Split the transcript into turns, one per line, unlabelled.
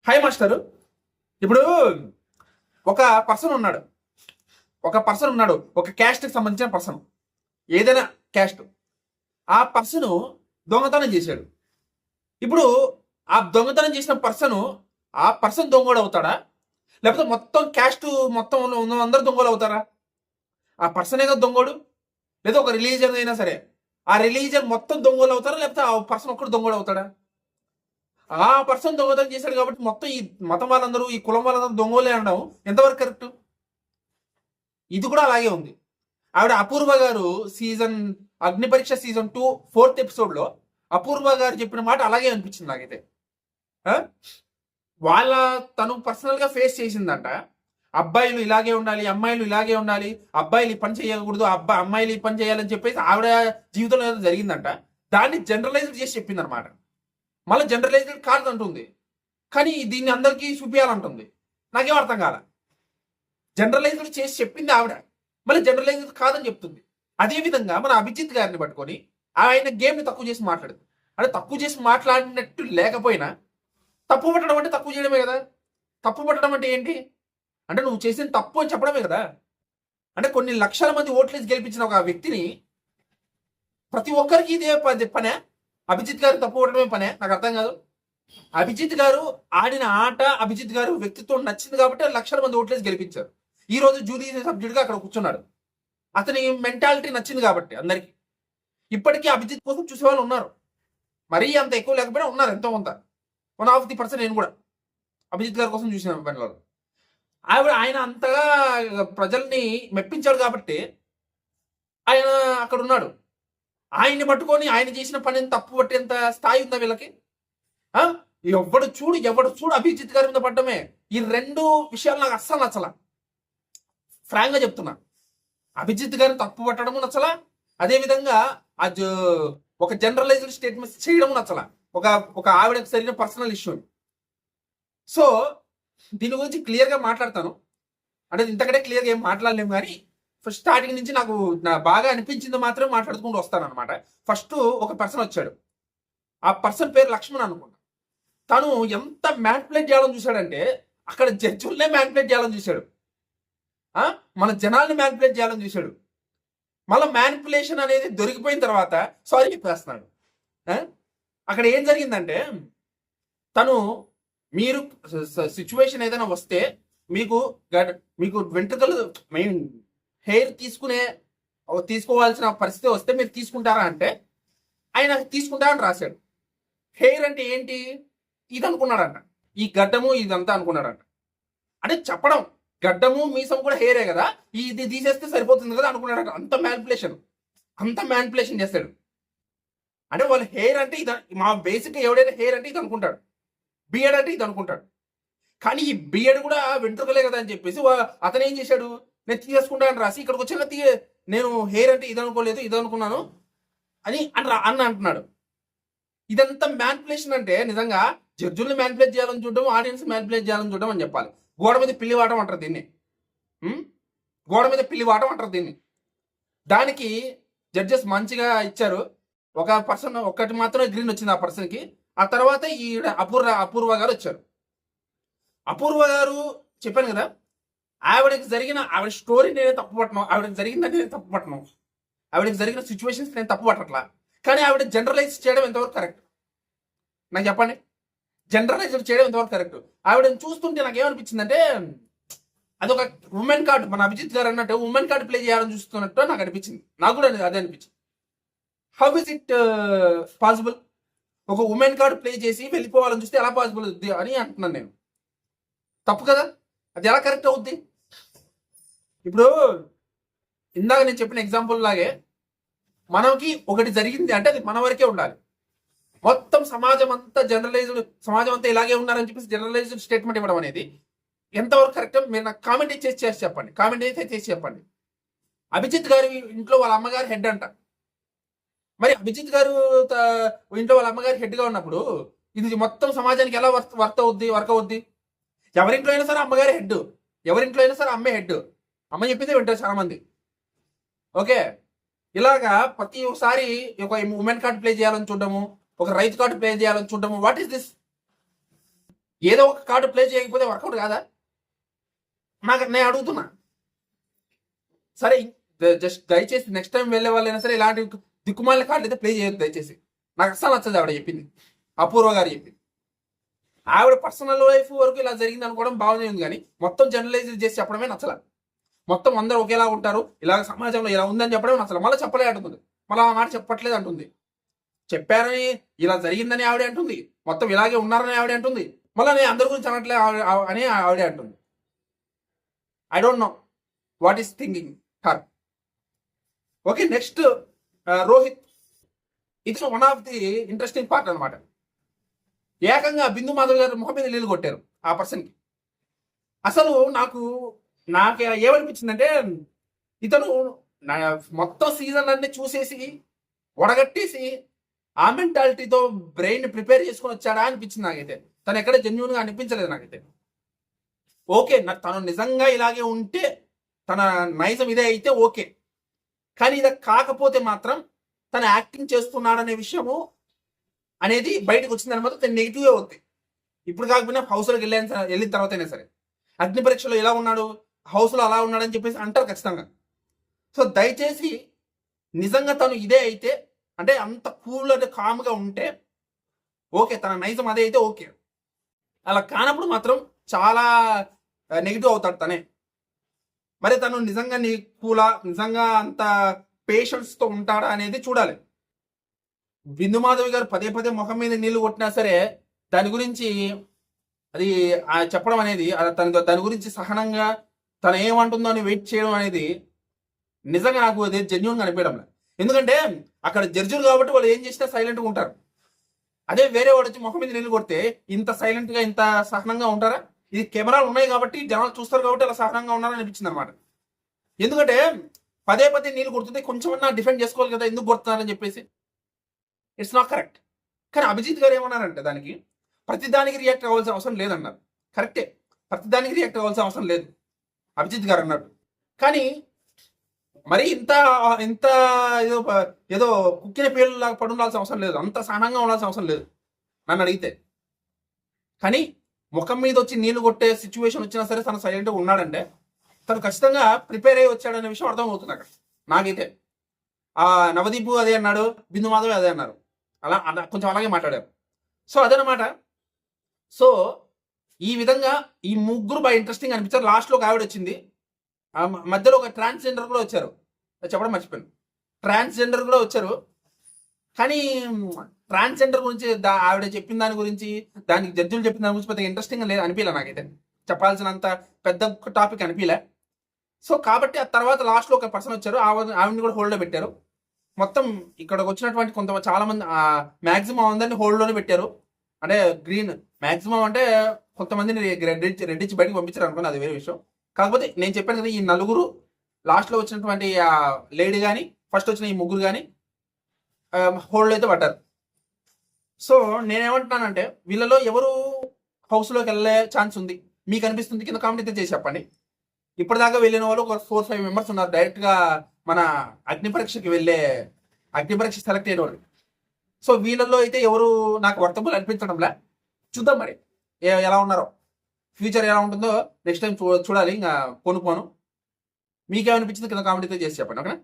Hi master. ఇప్పుడు ఒక person ఉన్నాడు ఒక క్యాస్ట్కి సంబంధించిన పర్సన్, ఏదైనా క్యాస్ట్. ఆ పర్సన్ దొంగతనం చేశాడు. ఇప్పుడు ఆ దొంగతనం చేసిన ఆ పర్సన్ దొంగోడు అవుతాడా, లేకపోతే మొత్తం క్యాస్ట్ మొత్తం ఉన్న అందరూ దొంగలు అవుతారా? ఆ పర్సనే కదా దొంగోడు. లేదా ఒక రిలీజియన్ అయినా సరే, ఆ రిలీజియన్ మొత్తం దొంగలు అవుతారా, లేకపోతే ఆ పర్సన్ ఒక్కడు దొంగోడు అవుతాడా? ఆ పర్సన్ దొంగతనం చేశాడు కాబట్టి మొత్తం ఈ మతం వాళ్ళందరూ, ఈ కులం వాళ్ళందరూ దొంగలే అనడం ఎంతవరకు కరెక్ట్? ఇది కూడా అలాగే ఉంది. ఆవిడ అపూర్వ గారు అగ్ని పరీక్ష సీజన్ 2 4th ఎపిసోడ్లో అపూర్వ గారు చెప్పిన మాట అలాగే అనిపించింది నాకైతే. తను పర్సనల్గా ఫేస్ చేసిందంట. అబ్బాయిలు ఇలాగే ఉండాలి, అమ్మాయిలు ఇలాగే ఉండాలి, అబ్బాయిలు ఈ పని చేయకూడదు, అమ్మాయిలు ఈ పని చేయాలని చెప్పేసి ఆవిడ జీవితంలో ఏదో జరిగిందంట. దాన్ని జనరలైజ్డ్ చేసి చెప్పిందనమాట. మళ్ళీ జనరలైజ్డ్ కాదు అంటుంది, కానీ దీన్ని అందరికీ చూపించాలంటుంది. నాకేం అర్థం కాల. జనరలైజ్డ్ చేసి చెప్పింది ఆవిడ, మళ్ళీ జనరలైజ్డ్ కాదని చెప్తుంది. అదేవిధంగా మన అభిజిత్ గారిని పట్టుకొని ఆయన గేమ్ని తక్కువ చేసి మాట్లాడదు. అంటే తక్కువ చేసి మాట్లాడినట్టు లేకపోయినా తప్పు పట్టడం అంటే తక్కువ చేయడమే కదా. తప్పు పట్టడం అంటే ఏంటి అంటే నువ్వు చేసిన తప్పు అని చెప్పడమే కదా. అంటే కొన్ని లక్షల మంది ఓట్లేసి గెలిపించిన ఒక వ్యక్తిని ప్రతి ఒక్కరికి ఇదే పనే. అభిజిత్ గారు తప్పు పట్టడమే పనే. నాకు అర్థం కాదు. అభిజిత్ గారు ఆడిన ఆట, అభిజిత్ గారు వ్యక్తిత్వం నచ్చింది కాబట్టి లక్షల మంది ఓట్లేసి గెలిపించారు. ఈ రోజు జూరీ సబ్జెక్ట్గా అక్కడ కూర్చున్నాడు. అతని మెంటాలిటీ నచ్చింది కాబట్టి అందరికి. ఇప్పటికీ అభిజిత్ కోసం చూసే వాళ్ళు ఉన్నారు. మరీ అంత ఎక్కువ లేకపోయినా ఉన్నారు, ఎంతో కొంత. 1% నేను కూడా అభిజిత్ గారి కోసం చూసిన పనిలో. ఆయన అంతగా ప్రజల్ని మెప్పించాడు కాబట్టి ఆయన అక్కడ ఉన్నాడు. ఆయన్ని పట్టుకొని ఆయన చేసిన పనిని తప్పు పట్టేంత స్థాయి ఉందా వీళ్ళకి? ఎవడు చూడు అభిజిత్ గారి మీద పడ్డమే. ఈ రెండు విషయాలు నాకు అస్సలు నచ్చలా. ఫ్రాంక్గా చెప్తున్నా. అభిజిత్ గారిని తప్పు పట్టడము నచ్చలా, అదేవిధంగా అది ఒక జనరలైజ్డ్ స్టేట్మెంట్స్ చేయడం నచ్చలా. ఒక ఆవిడకి సరైన పర్సనల్ ఇష్యూ. సో దీని గురించి క్లియర్గా మాట్లాడతాను. అంటే ఇంతకంటే క్లియర్గా ఏం మాట్లాడలేము, కానీ ఫస్ట్ స్టార్టింగ్ నుంచి నాకు బాగా అనిపించింది మాత్రం మాట్లాడుకుంటూ వస్తాను అనమాట. ఫస్ట్ ఒక పర్సన్ వచ్చాడు. ఆ పర్సన్ పేరు లక్ష్మణ్ అనుకుంటా. తను ఎంత మ్యానిపులేట్ చేయాలని చూశాడంటే అక్కడ జడ్జుల్నే మ్యానిపులేట్ చేయాలని చూశాడు, మన జనాల్ని మ్యానిపులేట్ చేయాలని చూశాడు. మళ్ళీ మ్యానిపులేషన్ అనేది దొరికిపోయిన తర్వాత సారీ చెప్పేస్తున్నాడు. అక్కడ ఏం జరిగిందంటే తను మీరు సిచ్యువేషన్ ఏదైనా వస్తే మీకు వెంట్రుకలు హెయిర్ తీసుకోవాల్సిన పరిస్థితి వస్తే మీరు తీసుకుంటారా అంటే ఆయన తీసుకుంటారని రాశాడు. హెయిర్ అంటే ఏంటి ఇది అనుకున్నాడంట. ఈ గడ్డము ఇదంతా అనుకున్నాడంట. అంటే చెప్పడం గడ్డము మీసం కూడా హెయిరే కదా, ఇది తీసేస్తే సరిపోతుంది కదా అనుకున్నాడంట. అంత మ్యానిపులేషన్ చేస్తాడు. అంటే వాళ్ళు హెయిర్ అంటే ఇది, మా బేసిక్గా ఎవడైనా హెయిర్ అంటే ఇది అనుకుంటాడు, బియర్డ్ అంటే ఇది అనుకుంటాడు. కానీ ఈ బియర్డ్ కూడా వెంట్రుకలే కదా అని చెప్పేసి అతను ఏం చేశాడు, నేను తీసేసుకుంటా అని రాసి ఇక్కడికి వచ్చాక నేను హెయిర్ అంటే ఇది అనుకోలేదు, ఇది అనుకున్నాను అని అంటున్నాడు. ఇదంతా మ్యానిపులేషన్. అంటే నిజంగా జడ్జుల్ని మ్యానిపులేట్ చేయాలని చూడడం, ఆడియన్స్ మ్యానిపులేట్ చేయాలని చూడడం అని చెప్పాలి. గోడ మీద పిల్లివాటం అంటారు దీన్ని. దానికి జడ్జెస్ మంచిగా ఇచ్చారు. ఒక పర్సన్ ఒక్కటి మాత్రమే గ్రీన్ వచ్చింది ఆ పర్సన్కి. ఆ తర్వాత ఈ అపూర్వ గారు వచ్చారు. అపూర్వ గారు చెప్పాను కదా, ఆవిడ స్టోరీ నేనే తప్పు పట్టను, ఆవిడకి జరిగిందని నేను తప్పు పట్టను, ఆవిడకి జరిగిన సిచ్యువేషన్స్ నేను తప్పు పట్టట్లా. కానీ ఆవిడ జనరలైజ్ చేయడం ఎంతవరకు కరెక్ట్ నాకు చెప్పండి. జనరలైజ్ చేయడం ఎంతవరకు కరెక్ట్? ఆవిడని చూస్తుంటే నాకు ఏమనిపించిందంటే అదొక ఉమెన్ కార్డ్, మన అభిజిత్ గారు అన్నట్టు ఉమెన్ కార్డ్ ప్లే చేయాలని చూస్తున్నట్టు నాకు అనిపించింది. నాకు కూడా అదే అనిపించింది. How is it possible? ఒక ఉమెన్ కార్డ్ ప్లే చేసి వెళ్ళిపోవాలని చూస్తే ఎలా పాసిబుల్ అవుద్ది అని అంటున్నాను నేను. తప్పు కదా, అది ఎలా కరెక్ట్ అవుద్ది? ఇప్పుడు ఇందాక నేను చెప్పిన ఎగ్జాంపుల్ లాగే మనకి ఒకటి జరిగింది అంటే అది మన వరకే ఉండాలి. మొత్తం సమాజం అంతా ఇలాగే ఉన్నారని చెప్పేసి జనరలైజ్డ్ స్టేట్మెంట్ ఇవ్వడం అనేది ఎంతవరకు కరెక్ట్? మీరు నాకు కామెంట్ చేసి చెప్పండి. కామెంట్ అయితే చేసి చెప్పండి. అభిజిత్ గారి ఇంట్లో వాళ్ళ అమ్మగారు హెడ్ అంట. మరి అభిజిత్ గారు ఇంట్లో వాళ్ళ అమ్మగారి హెడ్గా ఉన్నప్పుడు ఇది మొత్తం సమాజానికి ఎలా వర్క్ అవుద్ది? ఎవరింట్లో అయినా సరే అమ్మగారి హెడ్, ఎవరింట్లో అయినా సరే అమ్మే హెడ్. అమ్మ చెప్పిందే వింటారు చాలా మంది. ఓకే, ఇలాగా ప్రతిసారి ఒక ఉమెన్ కార్డ్ ప్లే చేయాలని చూడటము, ఒక రైతు కార్డు ప్లే చేయాలని చూడటము, వాట్ ఈస్ దిస్? ఏదో ఒక కార్డు ప్లే చేయకపోతే వర్కౌట్ కాదా? నేను అడుగుతున్నా. సరే జస్ట్ దయచేసి నెక్స్ట్ టైం వెళ్ళే వాళ్ళైనా సరే ఇలాంటి దిక్కుమాలిన కార్డులు అయితే ప్లే చేయొద్దు దయచేసి. నాకు అస్సలు నచ్చదు ఆవిడ చెప్పింది, అపూర్వ గారు చెప్పింది. ఆవిడ పర్సనల్ లైఫ్ వరకు ఇలా జరిగింది అనుకోవడం బాగానే ఉంది, కానీ మొత్తం జనరలైజ్ చేసి చెప్పడమే నచ్చల. మొత్తం అందరూ ఒకేలా ఉంటారు, ఇలా సమాజంలో ఇలా ఉందని చెప్పడం నచ్చల. మళ్ళీ చెప్పలే అంటుంది, మళ్ళీ ఆ మాట చెప్పట్లేదు అంటుంది. చెప్పారని ఇలా జరిగిందని ఆవిడే అంటుంది, మొత్తం ఇలాగే ఉన్నారని ఆవిడే అంటుంది, మళ్ళీ నేను అందరి గురించి అనట్లే అని ఆవిడే అంటుంది. I don't know what is thinking her. Okay, next Rohit. ఇది one of the interesting part అనమాట. ఏకంగా బిందు మాధవ్ గారు ముఖం మీద నీళ్ళు కొట్టారు ఆ పర్సన్కి. అసలు నాకు ఏమనిపించిందంటే, ఇతను మొత్తం సీజన్ అన్ని చూసేసి వడగట్టేసి ఆ మెంటాలిటీతో బ్రెయిన్ ప్రిపేర్ చేసుకొని వచ్చాడా అనిపించింది నాకైతే. తను ఎక్కడ జెన్యున్గా అనిపించలేదు నాకైతే. ఓకే, తను నిజంగా ఇలాగే ఉంటే, తన నైజం ఇదే అయితే ఓకే, కానీ ఇది కాకపోతే మాత్రం తను యాక్టింగ్ చేస్తున్నాడనే విషయము అనేది బయటకు వచ్చిందని మాత్రం తను నెగిటివ్గా అవుతుంది. ఇప్పుడు కాకపోయినా హౌస్లోకి వెళ్ళిన తర్వాతైనా సరే, అగ్ని పరీక్షలో ఎలా ఉన్నాడు, హౌస్లో అలా ఉన్నాడని చెప్పేసి అంటారు ఖచ్చితంగా. సో దయచేసి నిజంగా తను ఇదే అయితే, అంటే అంత కూల్ అంటే కామ్గా ఉంటే ఓకే, తన నైజం అదే అయితే ఓకే. అలా కానప్పుడు మాత్రం చాలా నెగిటివ్ అవుతాడు తనే. మరి తను నిజంగా నీ కూలా, నిజంగా అంత పేషెన్స్తో ఉంటాడా అనేది చూడాలి. బిందు మాధవి గారు పదే పదే ముఖం మీద నీళ్లు కొట్టినా సరే దాని గురించి అది చెప్పడం అనేది, దాని గురించి సహనంగా తను ఏమంటుందో అని వెయిట్ చేయడం అనేది నిజంగా నాకు అది జెన్యున్గా అనిపించడం లేదు. ఎందుకంటే అక్కడ జడ్జిలు కాబట్టి వాళ్ళు ఏం చేసినా సైలెంట్గా ఉంటారు. అదే వేరే వాడు వచ్చి ముఖం మీద నీళ్ళు కొడితే ఇంత సైలెంట్గా ఇంత సహనంగా ఉంటారా? ఇది కెమెరాలు ఉన్నాయి కాబట్టి జనాలు చూస్తారు కాబట్టి అలా సహనంగా ఉన్నారని అనిపించింది అనమాట. ఎందుకంటే పదే పదే నీళ్ళు కొడుతుంటే కొంచెమన్నా డిఫెండ్ చేసుకోవాలి కదా, ఎందుకు కొడుతున్నారని చెప్పేసి. It's not correct. కానీ అభిజిత్ గారు ఏమన్నారంటే, దానికి ప్రతిదానికి రియాక్ట్ అవ్వాల్సిన అవసరం లేదన్నారు. కరెక్టే, ప్రతిదానికి రియాక్ట్ అవ్వాల్సిన అవసరం లేదు అభిజిత్ గారు అన్నారు. కానీ మరి ఇంత ఇంత ఏదో ఏదో కుక్కిన పేర్లాగా పడి ఉండాల్సిన అవసరం లేదు, అంత సహనంగా ఉండాల్సిన అవసరం లేదు నన్ను అడిగితే. కానీ ముఖం మీద వచ్చి నీళ్లు కొట్టే సిచ్యువేషన్ వచ్చినా సరే తను సైలెంట్గా ఉన్నాడంటే తను ఖచ్చితంగా ప్రిపేర్ అయ్యి వచ్చాడనే విషయం అర్థమవుతుంది అక్కడ నాకైతే. ఆ నవదీప్ అదే అన్నాడు, బిందు మాధవ్ అదే అన్నారు, అలా కొంచెం అలాగే మాట్లాడారు. సో అదనమాట. సో ఈ విధంగా ఈ ముగ్గురు బాగా ఇంట్రెస్టింగ్ అనిపించారు. లాస్ట్లో ఒక ఆవిడ వచ్చింది, మధ్యలో ఒక ట్రాన్స్జెండర్ కూడా వచ్చారు, చెప్పడం మర్చిపోయాను. ట్రాన్స్జెండర్ కూడా వచ్చారు, కానీ ట్రాన్స్జెండర్ గురించి ఆవిడ చెప్పిన దాని గురించి, దానికి జడ్జిలు చెప్పిన దాని గురించి పెద్ద ఇంట్రెస్టింగ్ లేదు అనిపించలే నాకైతే. చెప్పాల్సినంత పెద్ద టాపిక్ అనిపించలే. సో కాబట్టి ఆ తర్వాత లాస్ట్లో ఒక పర్సన్ వచ్చారు, ఆవిడని కూడా హోల్డ్లో పెట్టారు. మొత్తం ఇక్కడికి వచ్చినటువంటి చాలా మంది మ్యాక్సిమం అందరినీ హోల్డ్లోనే పెట్టారు. అంటే గ్రీన్ మ్యాక్సిమం అంటే కొంతమందిని రెడ్డిచ్చి బయటకు పంపించారు అనుకోండి, అది వేరే విషయం. కాకపోతే నేను చెప్పాను కదా, ఈ నలుగురు లాస్ట్లో వచ్చినటువంటి లేడీ కానీ ఫస్ట్ వచ్చిన ఈ ముగ్గురు కానీ హోల్డ్ అయితే పడ్డారు. సో నేనేమంటున్నానంటే, వీళ్ళలో ఎవరు హౌస్లోకి వెళ్ళే ఛాన్స్ ఉంది మీకు అనిపిస్తుంది కింద కామెంట్ అయితే చేసి చెప్పండి. ఇప్పటిదాకా వెళ్ళిన వాళ్ళు ఒక 4-5 మెంబర్స్ ఉన్నారు డైరెక్ట్గా మన అగ్ని పరీక్ష సెలెక్ట్ అయిన వాళ్ళు. సో వీళ్ళల్లో అయితే ఎవరు నాకు వర్తబుల్ అనిపించడంలా. చూద్దాం మరి ఎలా ఉన్నారో, ఫ్యూచర్ ఎలా ఉంటుందో నెక్స్ట్ టైం చూడాలి. ఇంకా పోను మీకేమనిపించింది కింద కామెంట్ అయితే చేసి చెప్పండి, ఓకేనా?